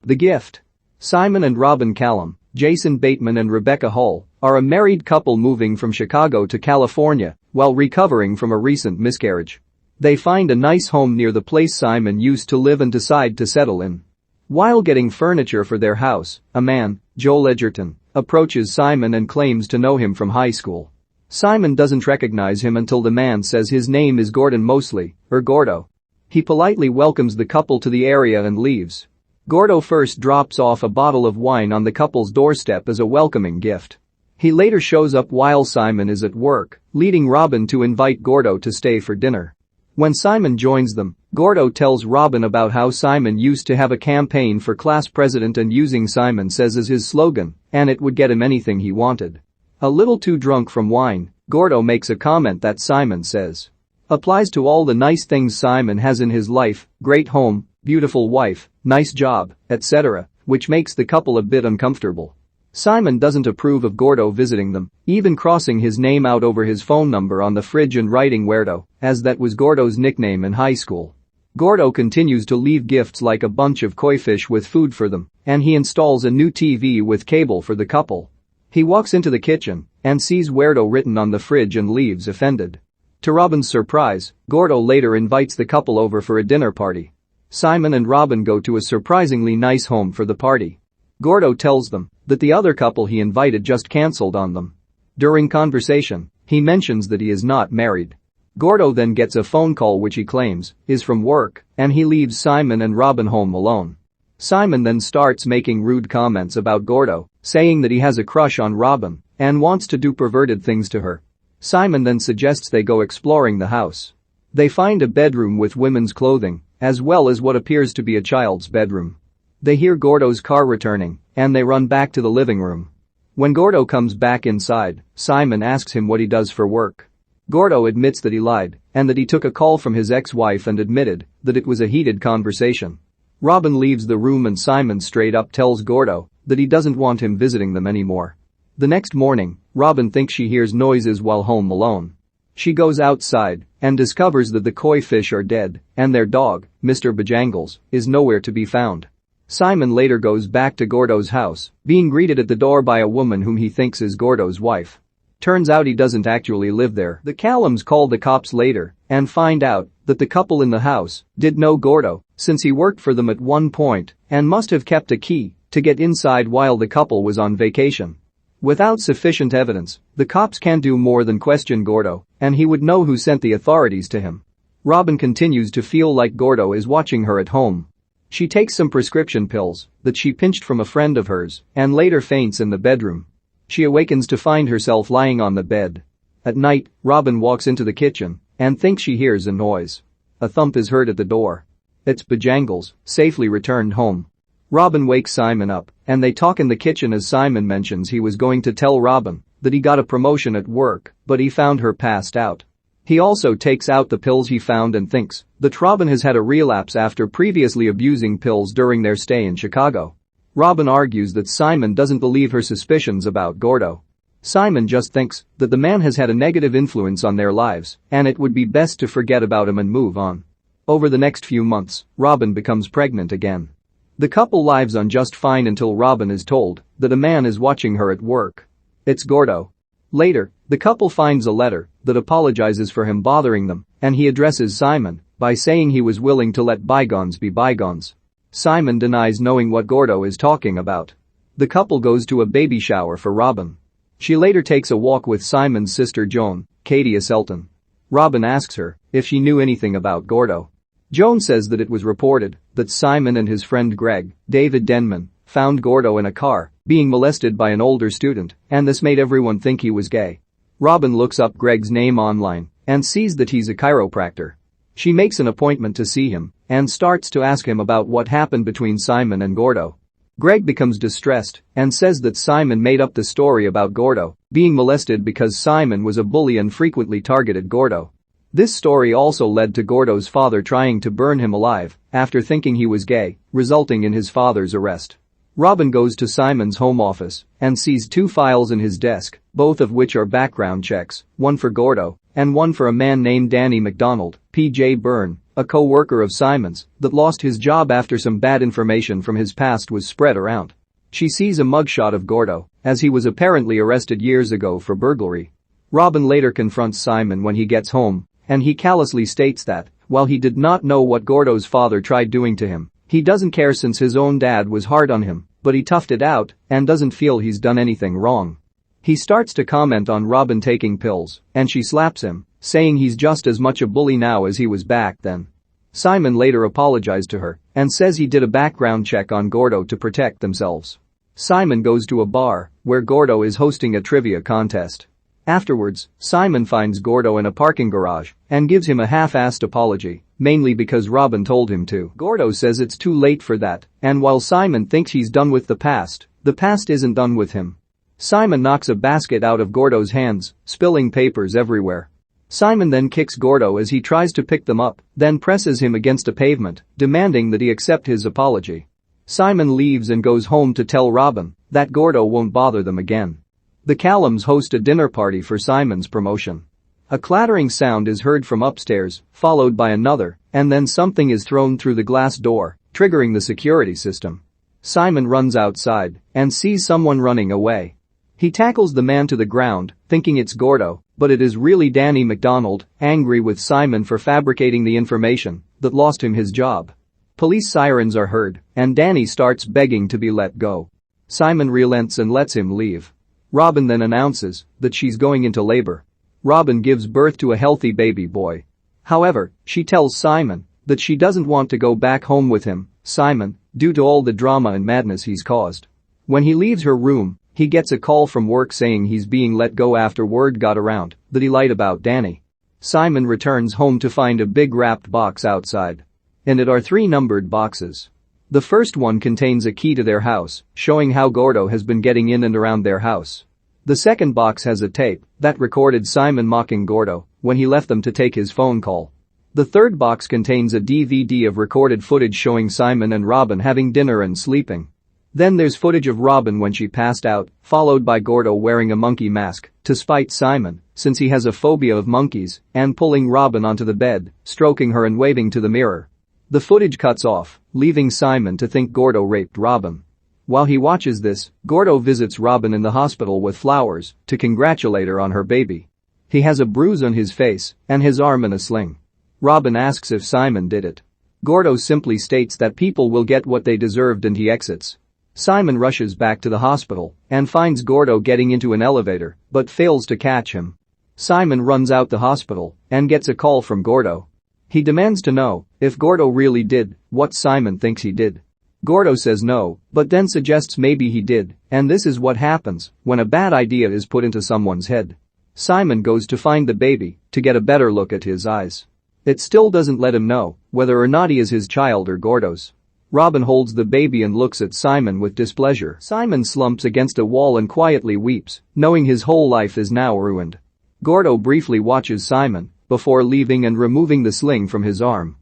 The Gift. Simon and Robin Callum, Jason Bateman and Rebecca Hull, are a married couple moving from Chicago to California while recovering from a recent miscarriage. They find a nice home near the place Simon used to live and decide to settle in. While getting furniture for their house, a man, Joel Edgerton, approaches Simon and claims to know him from high school. Simon doesn't recognize him until the man says his name is Gordon Mosley, or Gordo. He politely welcomes the couple to the area and leaves. Gordo first drops off a bottle of wine on the couple's doorstep as a welcoming gift. He later shows up while Simon is at work, leading Robin to invite Gordo to stay for dinner. When Simon joins them, Gordo tells Robin about how Simon used to have a campaign for class president and using Simon says as his slogan, and it would get him anything he wanted. A little too drunk from wine, Gordo makes a comment that Simon says applies to all the nice things Simon has in his life: great home, beautiful wife, nice job, etc., which makes the couple a bit uncomfortable. Simon doesn't approve of Gordo visiting them, even crossing his name out over his phone number on the fridge and writing Weirdo, as that was Gordo's nickname in high school. Gordo continues to leave gifts like a bunch of koi fish with food for them, and he installs a new TV with cable for the couple. He walks into the kitchen and sees Weirdo written on the fridge and leaves offended. To Robin's surprise, Gordo later invites the couple over for a dinner party. Simon and Robin go to a surprisingly nice home for the party. Gordo tells them that the other couple he invited just cancelled on them. During conversation, he mentions that he is not married. Gordo then gets a phone call which he claims is from work, and he leaves Simon and Robin home alone. Simon then starts making rude comments about Gordo, saying that he has a crush on Robin and wants to do perverted things to her. Simon then suggests they go exploring the house. They find a bedroom with women's clothing, as well as what appears to be a child's bedroom. They hear Gordo's car returning, and they run back to the living room. When Gordo comes back inside, Simon asks him what he does for work. Gordo admits that he lied and that he took a call from his ex-wife and admitted that it was a heated conversation. Robin leaves the room and Simon straight up tells Gordo that he doesn't want him visiting them anymore. The next morning, Robin thinks she hears noises while home alone. She goes outside and discovers that the koi fish are dead and their dog, Mr. Bojangles, is nowhere to be found. Simon later goes back to Gordo's house, being greeted at the door by a woman whom he thinks is Gordo's wife. Turns out he doesn't actually live there. The Callums call the cops later and find out that the couple in the house did know Gordo since he worked for them at one point and must have kept a key to get inside while the couple was on vacation. Without sufficient evidence, the cops can't do more than question Gordo, and he would know who sent the authorities to him. Robin continues to feel like Gordo is watching her at home. She takes some prescription pills that she pinched from a friend of hers and later faints in the bedroom. She awakens to find herself lying on the bed. At night, Robin walks into the kitchen and thinks she hears a noise. A thump is heard at the door. It's Bojangles, safely returned home. Robin wakes Simon up and they talk in the kitchen as Simon mentions he was going to tell Robin that he got a promotion at work, but he found her passed out. He also takes out the pills he found and thinks that Robin has had a relapse after previously abusing pills during their stay in Chicago. Robin argues that Simon doesn't believe her suspicions about Gordo. Simon just thinks that the man has had a negative influence on their lives and it would be best to forget about him and move on. Over the next few months, Robin becomes pregnant again. The couple lives on just fine until Robin is told that a man is watching her at work. It's Gordo. Later, the couple finds a letter that apologizes for him bothering them, and he addresses Simon by saying he was willing to let bygones be bygones. Simon denies knowing what Gordo is talking about. The couple goes to a baby shower for Robin. She later takes a walk with Simon's sister Joan, Katie Asselton. Robin asks her if she knew anything about Gordo. Joan says that it was reported that Simon and his friend Greg, David Denman, found Gordo in a car, being molested by an older student, and this made everyone think he was gay. Robin looks up Greg's name online and sees that he's a chiropractor. She makes an appointment to see him and starts to ask him about what happened between Simon and Gordo. Greg becomes distressed and says that Simon made up the story about Gordo being molested because Simon was a bully and frequently targeted Gordo. This story also led to Gordo's father trying to burn him alive after thinking he was gay, resulting in his father's arrest. Robin goes to Simon's home office and sees two files in his desk, both of which are background checks, one for Gordo and one for a man named Danny McDonald, P.J. Byrne, a co-worker of Simon's, that lost his job after some bad information from his past was spread around. She sees a mugshot of Gordo, as he was apparently arrested years ago for burglary. Robin later confronts Simon when he gets home, and he callously states that, while he did not know what Gordo's father tried doing to him, he doesn't care since his own dad was hard on him, but he toughed it out and doesn't feel he's done anything wrong. He starts to comment on Robin taking pills, and she slaps him, saying he's just as much a bully now as he was back then. Simon later apologized to her and says he did a background check on Gordo to protect themselves. Simon goes to a bar where Gordo is hosting a trivia contest. Afterwards, Simon finds Gordo in a parking garage and gives him a half-assed apology, mainly because Robin told him to. Gordo says it's too late for that, and while Simon thinks he's done with the past isn't done with him. Simon knocks a basket out of Gordo's hands, spilling papers everywhere. Simon then kicks Gordo as he tries to pick them up, then presses him against a pavement, demanding that he accept his apology. Simon leaves and goes home to tell Robin that Gordo won't bother them again. The Callums host a dinner party for Simon's promotion. A clattering sound is heard from upstairs, followed by another, and then something is thrown through the glass door, triggering the security system. Simon runs outside and sees someone running away. He tackles the man to the ground, thinking it's Gordo, but it is really Danny McDonald, angry with Simon for fabricating the information that lost him his job. Police sirens are heard, and Danny starts begging to be let go. Simon relents and lets him leave. Robin then announces that she's going into labor. Robin gives birth to a healthy baby boy. However, she tells Simon that she doesn't want to go back home with him, Simon, due to all the drama and madness he's caused. When he leaves her room, he gets a call from work saying he's being let go after word got around that he lied about Danny. Simon returns home to find a big wrapped box outside. In it are 3 numbered boxes. The first one contains a key to their house, showing how Gordo has been getting in and around their house. The second box has a tape that recorded Simon mocking Gordo when he left them to take his phone call. The third box contains a DVD of recorded footage showing Simon and Robin having dinner and sleeping. Then there's footage of Robin when she passed out, followed by Gordo wearing a monkey mask to spite Simon, since he has a phobia of monkeys, and pulling Robin onto the bed, stroking her and waving to the mirror. The footage cuts off, leaving Simon to think Gordo raped Robin. While he watches this, Gordo visits Robin in the hospital with flowers to congratulate her on her baby. He has a bruise on his face and his arm in a sling. Robin asks if Simon did it. Gordo simply states that people will get what they deserved and he exits. Simon rushes back to the hospital and finds Gordo getting into an elevator but fails to catch him. Simon runs out the hospital and gets a call from Gordo. He demands to know if Gordo really did what Simon thinks he did. Gordo says no, but then suggests maybe he did, and this is what happens when a bad idea is put into someone's head. Simon goes to find the baby to get a better look at his eyes. It still doesn't let him know whether or not he is his child or Gordo's. Robin holds the baby and looks at Simon with displeasure. Simon slumps against a wall and quietly weeps, knowing his whole life is now ruined. Gordo briefly watches Simon before leaving and removing the sling from his arm.